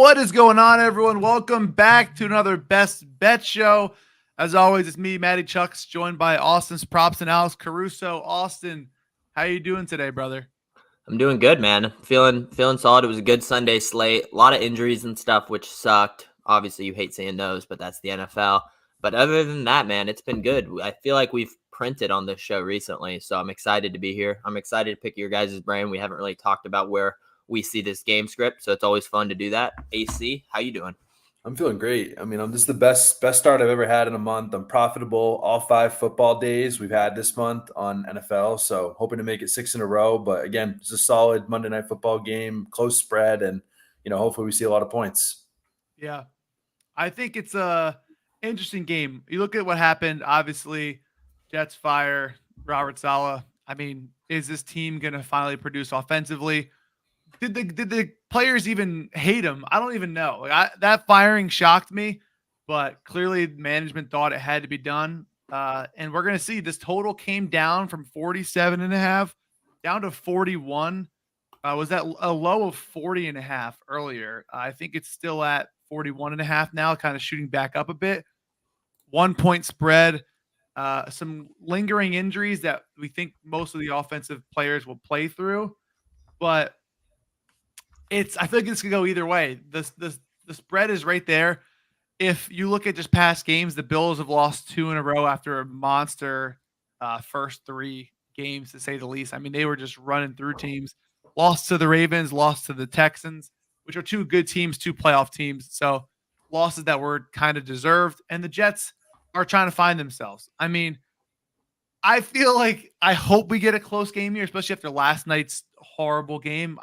What is going on, everyone? Welcome back to another Best Bet show. As always, it's me, Matty Chucks, joined by Austin's Props and Alex Caruso. Austin, how you doing today, brother? I'm doing good, man. Feeling solid. It was a good Sunday slate. A lot of injuries and stuff, which sucked. Obviously, you hate seeing those, but that's the NFL. But other than that, man, it's been good. I feel like we've printed on this show recently, so I'm excited to be here. I'm excited to pick your guys' brain. We haven't really talked about where we see this game script, so it's always fun to do that. AC, how you doing? I'm feeling great. I mean, this is the best start I've ever had in a month. I'm profitable all 5 football days we've had this month on NFL. So hoping to make it 6 in a row. But again, it's a solid Monday Night Football game, close spread, and hopefully we see a lot of points. Yeah, I think it's a interesting game. You look at what happened. Obviously, Jets fire Robert Saleh. I mean, is this team going to finally produce offensively? Did the players even hate him? I don't even know. That firing shocked me, but clearly management thought it had to be done. And we're going to see this total came down from 47.5 down to 41. Was that a low of 40.5 earlier? I think it's still at 41.5 now, kind of shooting back up a bit. 1 point spread. Some lingering injuries that we think most of the offensive players will play through, but I feel like this could go either way. The spread is right there. If you look at just past games, the Bills have lost 2 in a row after a monster first 3 games, to say the least. I mean, they were just running through teams. Lost to the Ravens, lost to the Texans, which are 2 good teams, 2 playoff teams. So losses that were kind of deserved. And the Jets are trying to find themselves. I mean, I feel like I hope we get a close game here, especially after last night's horrible game.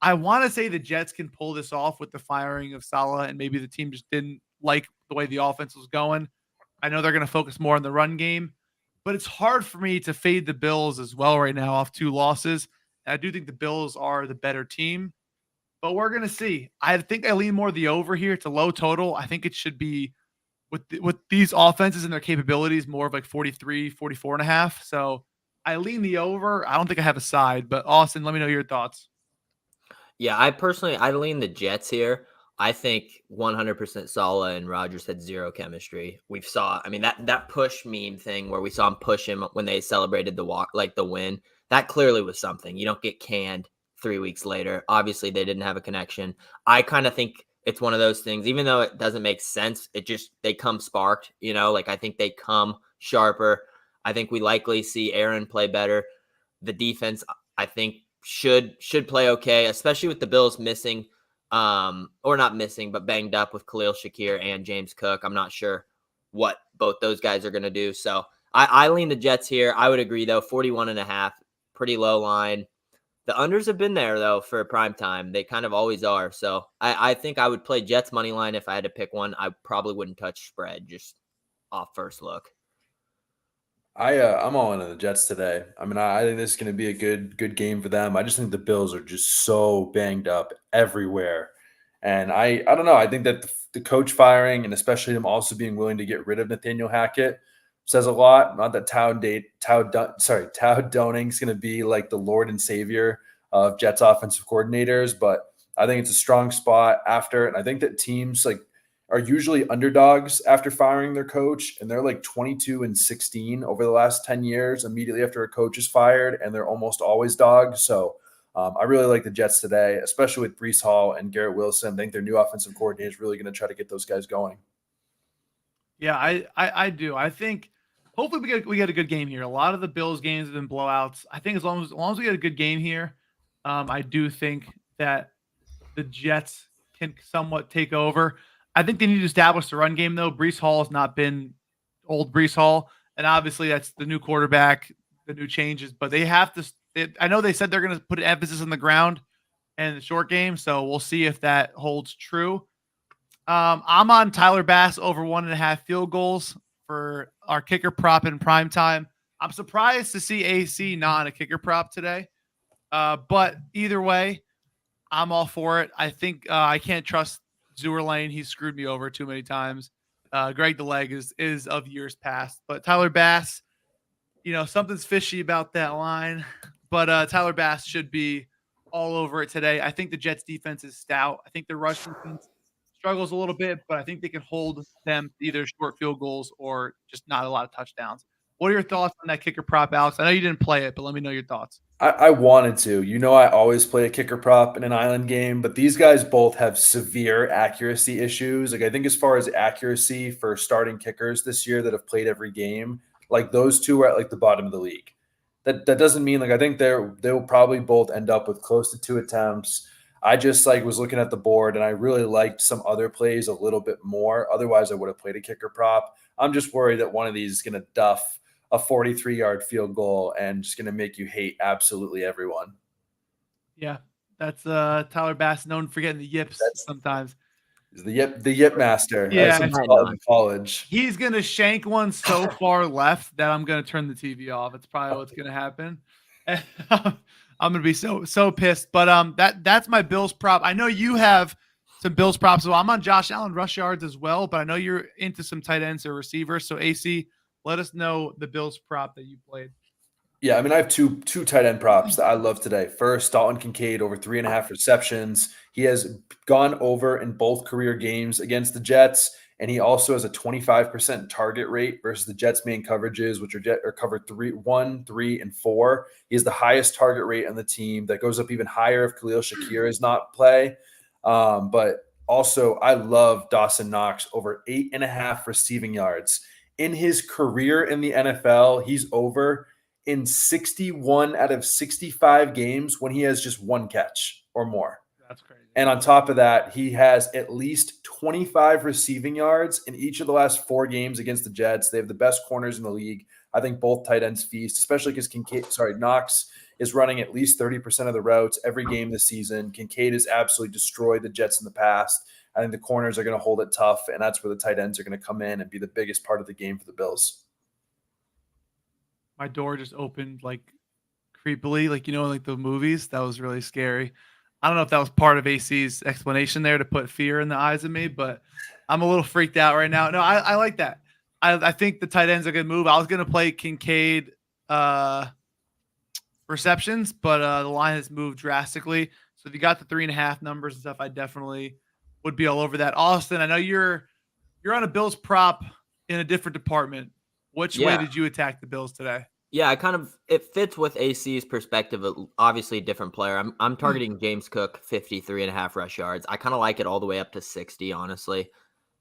I want to say the Jets can pull this off with the firing of Saleh, and maybe the team just didn't like the way the offense was going. I know they're going to focus more on the run game, but it's hard for me to fade the Bills as well right now off 2 losses. And I do think the Bills are the better team, but we're going to see. I think I lean more the over here. It's a low total. I think it should be with these offenses and their capabilities more of like 43, 44.5. So I lean the over. I don't think I have a side, but Austin, let me know your thoughts. Yeah, I lean the Jets here. I think 100% Saleh and Rodgers had zero chemistry. I mean, that push meme thing where we saw him push him when they celebrated the walk, like the win. That clearly was something. You don't get canned 3 weeks later. Obviously, they didn't have a connection. I kind of think it's one of those things, even though it doesn't make sense, they come sparked, like I think they come sharper. I think we likely see Aaron play better. The defense, I think, should play okay, especially with the Bills missing, or not missing, but banged up with Khalil Shakir and James Cook. I'm not sure what both those guys are going to do. So I lean the Jets here. I would agree, though, 41.5, pretty low line. The unders have been there, though, for prime time. They kind of always are. So I think I would play Jets money line if I had to pick one. I probably wouldn't touch spread just off first look. I'm all in on the Jets today. I mean, I think this is going to be a good game for them. I just think the Bills are just so banged up everywhere, and I don't know. I think that the coach firing and especially them also being willing to get rid of Nathaniel Hackett says a lot. Not that Todd Doning's going to be like the Lord and Savior of Jets offensive coordinators, but I think it's a strong spot after, and I think that teams are usually underdogs after firing their coach, and they're like 22-16 over the last 10 years immediately after a coach is fired, and they're almost always dogs. So I really like the Jets today, especially with Breece Hall and Garrett Wilson. I think their new offensive coordinator is really going to try to get those guys going. Yeah, I do. I think hopefully we get a good game here. A lot of the Bills games have been blowouts. I think as long as we get a good game here, I do think that the Jets can somewhat take over. I think they need to establish the run game, though. Breece Hall has not been old Breece Hall, and obviously that's the new quarterback, the new changes. But they have to. I know they said they're going to put an emphasis on the ground and the short game, so we'll see if that holds true. I'm on Tyler Bass over 1.5 field goals for our kicker prop in prime time. I'm surprised to see AC not on a kicker prop today, but either way, I'm all for it. I think I can't trust Lane. He's screwed me over too many times. Greg DeLeg is of years past, but Tyler Bass, something's fishy about that line. But Tyler Bass should be all over it today. I think the Jets defense is stout. I think the rush defense struggles a little bit, but I think they can hold them to either short field goals or just not a lot of touchdowns. What are your thoughts on that kicker prop, Alex? I know you didn't play it, but let me know your thoughts. I wanted to. I always play a kicker prop in an island game, but these guys both have severe accuracy issues. Like I think as far as accuracy for starting kickers this year that have played every game, like those two are at like the bottom of the league. That doesn't mean like I think they'll probably both end up with close to 2 attempts. I just like was looking at the board and I really liked some other plays a little bit more. Otherwise, I would have played a kicker prop. I'm just worried that one of these is going to duff a 43-yard field goal and just going to make you hate absolutely everyone. Yeah, that's Tyler Bass, known for getting the yips sometimes. He's the yip master. Yeah, in college. He's gonna shank one so far left that I'm gonna turn the TV off. It's probably what's gonna happen. I'm gonna be so pissed. But that's my Bills prop. I know you have some Bills props. So I'm on Josh Allen rush yards as well, but I know you're into some tight ends or receivers. So AC, let us know the Bills prop that you played. Yeah, I mean, I have two tight end props that I love today. First, Dalton Kincaid over 3.5 receptions. He has gone over in both career games against the Jets, and he also has a 25% target rate versus the Jets' main coverages, which are covered 1, 3, and 4. He has the highest target rate on the team. That goes up even higher if Khalil Shakir is not play. But also, I love Dawson Knox over 8.5 receiving yards. In his career in the NFL, he's over in 61 out of 65 games when he has just one catch or more. That's crazy. And on top of that, he has at least 25 receiving yards in each of the last 4 games against the Jets. They have the best corners in the league. I think both tight ends feast, especially because Knox is running at least 30% of the routes every game this season. Kincaid has absolutely destroyed the Jets in the past. I think the corners are going to hold it tough, and that's where the tight ends are going to come in and be the biggest part of the game for the Bills. My door just opened like creepily, like like the movies. That was really scary. I don't know if that was part of AC's explanation there to put fear in the eyes of me, but I'm a little freaked out right now. No, I like that. I think the tight ends are going to move. I was going to play Kincaid receptions, but the line has moved drastically. So if you got the 3.5 numbers and stuff, I definitely would be all over that. Austin, I know you're on a Bills prop in a different department. Which way did you attack the Bills today? Yeah, it fits with AC's perspective. Obviously, a different player. I'm targeting James Cook, 53.5 rush yards. I kind of like it all the way up to 60, honestly.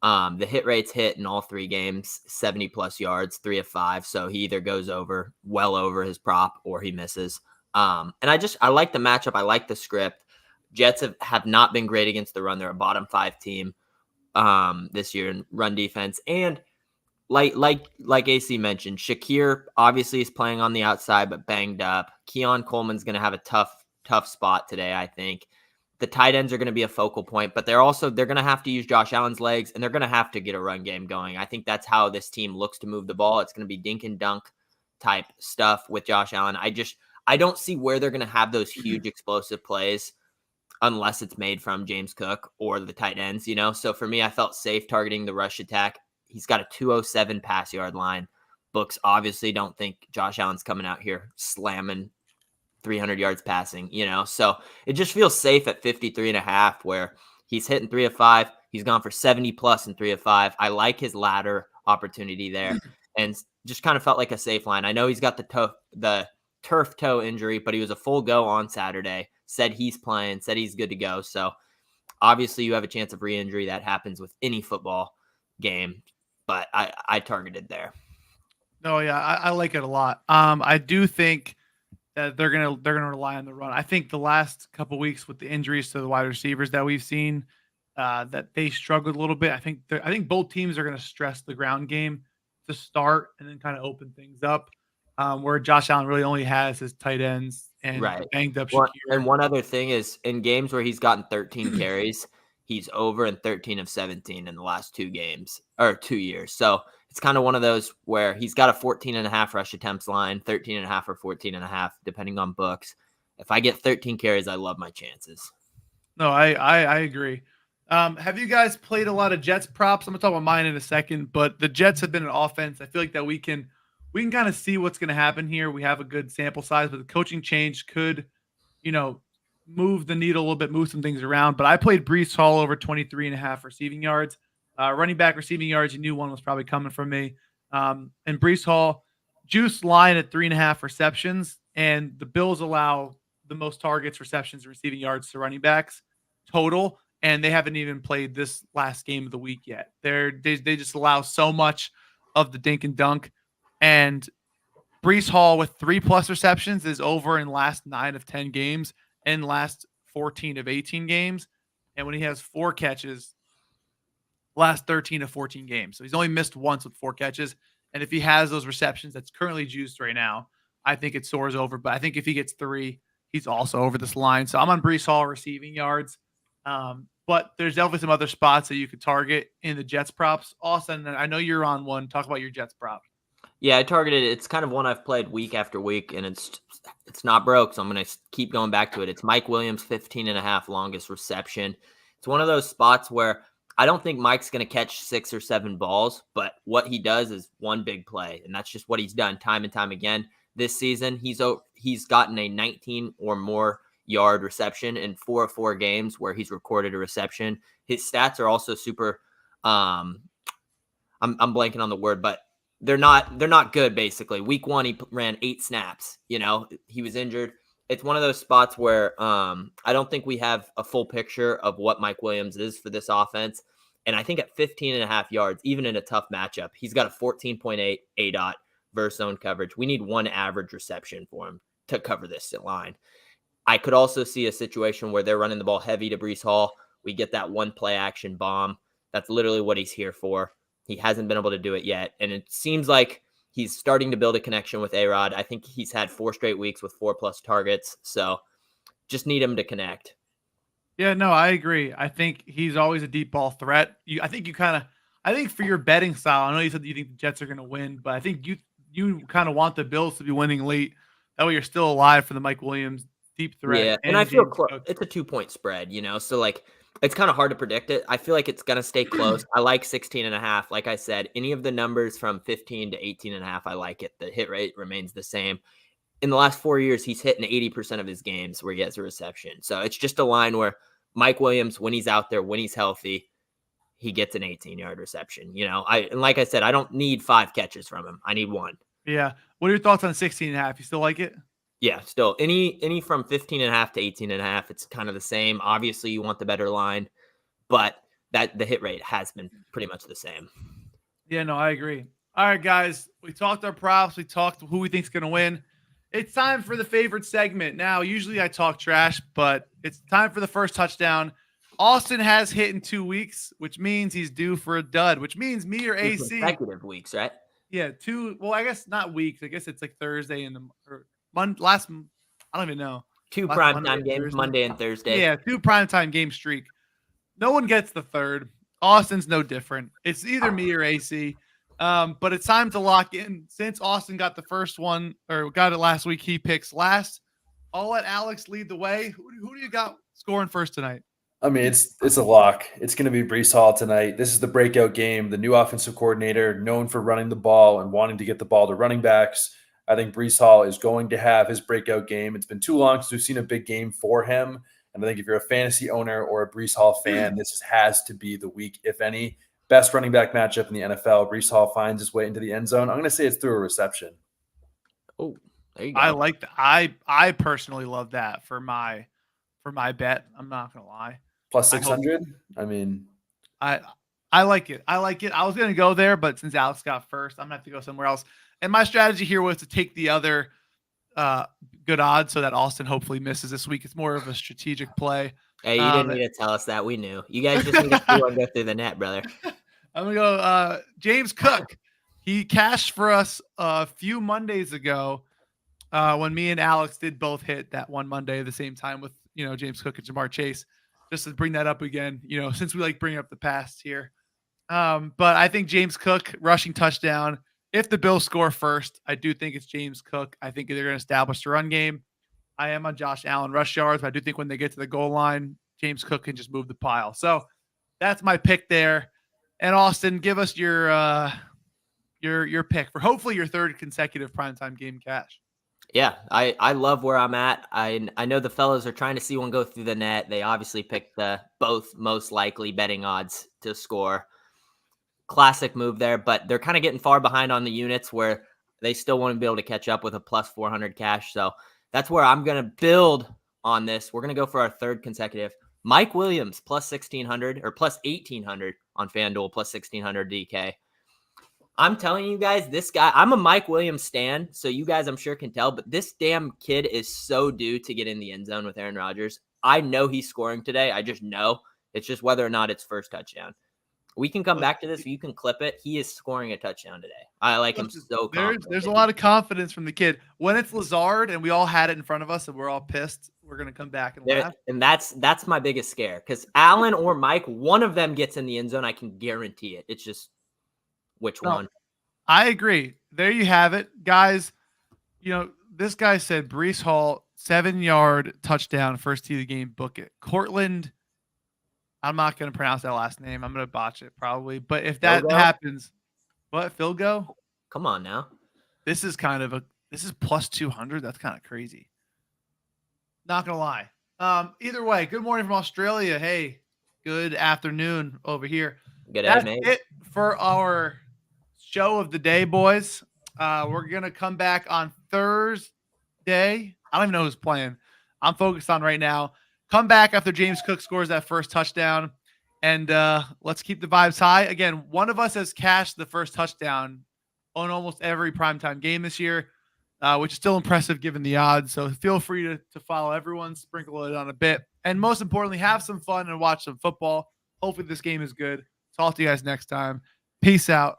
The hit rates hit in all 3 games, 70 plus yards, 3 of 5. So he either goes well over his prop, or he misses. And I like the matchup. I like the script. Jets have not been great against the run. They're a bottom 5 team this year in run defense. And like AC mentioned, Shakir obviously is playing on the outside, but banged up. Keon Coleman's going to have a tough spot today, I think. The tight ends are going to be a focal point, but they're going to have to use Josh Allen's legs, and they're going to have to get a run game going. I think that's how this team looks to move the ball. It's going to be dink and dunk type stuff with Josh Allen. I don't see where they're going to have those huge explosive plays unless it's made from James Cook or the tight ends, So for me, I felt safe targeting the rush attack. He's got a 207 pass yard line. Books obviously don't think Josh Allen's coming out here slamming 300 yards passing, So it just feels safe at 53.5, where he's hitting 3 of 5. He's gone for 70 plus in 3 of 5. I like his ladder opportunity there, and just kind of felt like a safe line. I know he's got the turf toe injury, but he was a full go on Saturday. Said he's playing. Said he's good to go. So obviously you have a chance of re-injury. That happens with any football game. But I targeted there. No, yeah, I like it a lot. I do think that they're gonna rely on the run. I think the last couple weeks with the injuries to the wide receivers that we've seen, that they struggled a little bit. I think both teams are gonna stress the ground game to start and then kind of open things up. Where Josh Allen really only has his tight ends and banged up Shakir. And one other thing is, in games where he's gotten 13 carries, he's over in 13 of 17 in the last 2 games or 2 years. So it's kind of one of those where he's got a 14.5 rush attempts line, 13.5 or 14.5, depending on books. If I get 13 carries, I love my chances. No, I agree. Have you guys played a lot of Jets props? I'm gonna talk about mine in a second, but the Jets have been an offense. I feel like that we can kind of see what's going to happen here. We have a good sample size, but the coaching change could, move the needle a little bit, move some things around. But I played Brees Hall over 23.5 receiving yards. Running back receiving yards, you knew one was probably coming from me. And Brees Hall, juice line at 3.5 receptions. And the Bills allow the most targets, receptions, and receiving yards to running backs total. And they haven't even played this last game of the week yet. They just allow so much of the dink and dunk. And Brees Hall with 3+ receptions is over in last 9 of 10 games and last 14 of 18 games. And when he has 4 catches, last 13 of 14 games. So he's only missed once with 4 catches. And if he has those receptions, that's currently juiced right now, I think it soars over. But I think if he gets 3, he's also over this line. So I'm on Brees Hall receiving yards. But there's definitely some other spots that you could target in the Jets props. Austin, I know you're on one. Talk about your Jets prop. Yeah, I targeted it. It's kind of one I've played week after week, and it's not broke, so I'm going to keep going back to it. It's Mike Williams, 15.5 longest reception. It's one of those spots where I don't think Mike's going to catch 6 or 7 balls, but what he does is one big play, and that's just what he's done time and time again this season. He's gotten a 19 or more yard reception in 4 of 4 games where he's recorded a reception. His stats are also super I'm blanking on the word, but they're not good, basically. Week 1, he ran 8 snaps. He was injured. It's one of those spots where I don't think we have a full picture of what Mike Williams is for this offense. And I think at 15.5 yards, even in a tough matchup, he's got a 14.8 ADOT versus zone coverage. We need 1 average reception for him to cover this line. I could also see a situation where they're running the ball heavy to Brees Hall. We get that 1 play action bomb. That's literally what he's here for. He hasn't been able to do it yet. And it seems like he's starting to build a connection with A-Rod. I think he's had 4 straight weeks with 4+ targets. So just need him to connect. Yeah, no, I agree. I think he's always a deep ball threat. I think for your betting style, I know you said that you think the Jets are going to win, but I think you kind of want the Bills to be winning late. That way you're still alive for the Mike Williams deep threat. Yeah, and I feel it's a 2-point spread, so like it's kind of hard to predict it. I feel like it's going to stay close. I like 16.5. Like I said, any of the numbers from 15 to 18.5, I like it. The hit rate remains the same. In the last 4 years, he's hit in 80% of his games where he has a reception. So it's just a line where Mike Williams, when he's out there, when he's healthy, he gets an 18-yard reception. And like I said, I don't need 5 catches from him. I need 1. Yeah. What are your thoughts on 16.5? You still like it? Yeah, still any from 15.5 to 18.5, it's kind of the same. Obviously, you want the better line, but that the hit rate has been pretty much the same. Yeah, no, I agree. All right, guys, we talked our props. We talked who we think's going to win. It's time for the favorite segment. Now, usually I talk trash, but it's time for the first touchdown. Austin has hit in 2 weeks, which means he's due for a dud, which means me or AC. Consecutive weeks, right? Yeah, 2. Well, I guess not weeks. I guess it's like Thursday and I don't even know. 2 primetime games, Monday and Thursday. Yeah, 2 primetime game streak. No one gets the third. Austin's no different. It's either me or AC. But it's time to lock in. Since Austin got the first one, or got it last week, he picks last. I'll let Alex lead the way. Who do you got scoring first tonight? I mean, it's a lock. It's going to be Brees Hall tonight. This is the breakout game. The new offensive coordinator, known for running the ball and wanting to get the ball to running backs. I think Brees Hall is going to have his breakout game. It's been too long since we've seen a big game for him. And I think if you're a fantasy owner or a Brees Hall fan, this has to be the week, if any. Best running back matchup in the NFL. Brees Hall finds his way into the end zone. I'm going to say it's through a reception. Oh, there you go. I like that. I personally love that for my bet. I'm not going to lie. Plus 600. I mean, I like it. I like it. I was going to go there, but since Alex got first, I'm going to have to go somewhere else. And my strategy here was to take the other good odds so that Austin hopefully misses this week. It's more of a strategic play. Hey, you didn't need to tell us that. We knew. You guys just need to go through the net, brother. I'm going to go James Cook. He cashed for us a few Mondays ago when me and Alex did both hit that one Monday at the same time with, James Cook and Jamar Chase. Just to bring that up again, since we like bringing up the past here. But I think James Cook rushing touchdown. If the Bills score first, I do think it's James Cook. I think they're going to establish the run game. I am on Josh Allen rush yards, but I do think when they get to the goal line, James Cook can just move the pile. So that's my pick there. And Austin, give us your pick for hopefully your 3rd consecutive primetime game cash. Yeah, I love where I'm at. I know the fellas are trying to see one go through the net. They obviously picked the both most likely betting odds to score. Classic move there, but they're kind of getting far behind on the units where they still want to be able to catch up with a plus 400 cash. So that's where I'm going to build on this. We're going to go for our third consecutive. Mike Williams plus 1600 or plus 1800 on FanDuel, plus 1600 DK. I'm telling you guys, this guy, I'm a Mike Williams stan, so you guys I'm sure can tell, but this damn kid is so due to get in the end zone with Aaron Rodgers. I know he's scoring today. I just know. It's just whether or not it's first touchdown. We can come back to this. You can clip it. He is scoring a touchdown today. I like him so confident. There's a lot of confidence from the kid. When it's Lazard and we all had it in front of us and we're all pissed, we're going to come back and laugh. And that's my biggest scare, because Allen or Mike, one of them gets in the end zone. I can guarantee it. It's just which one. I agree. There you have it, guys. You know, this guy said Breece Hall 7-yard touchdown, first tee of the game. Book it. Cortland. I'm not going to pronounce that last name. I'm going to botch it probably. But if that happens, what, Philgo? Come on now. This is plus 200. That's kind of crazy. Not going to lie. Either way, good morning from Australia. Hey, good afternoon over here. Good That's mate. it for our show of the day, boys. We're going to come back on Thursday. I don't even know who's playing. I'm focused on right now. Come back after James Cook scores that first touchdown, and let's keep the vibes high. Again, one of us has cashed the first touchdown on almost every primetime game this year, which is still impressive given the odds. So feel free to follow everyone, sprinkle it on a bit, and most importantly, have some fun and watch some football. Hopefully this game is good. Talk to you guys next time. Peace out.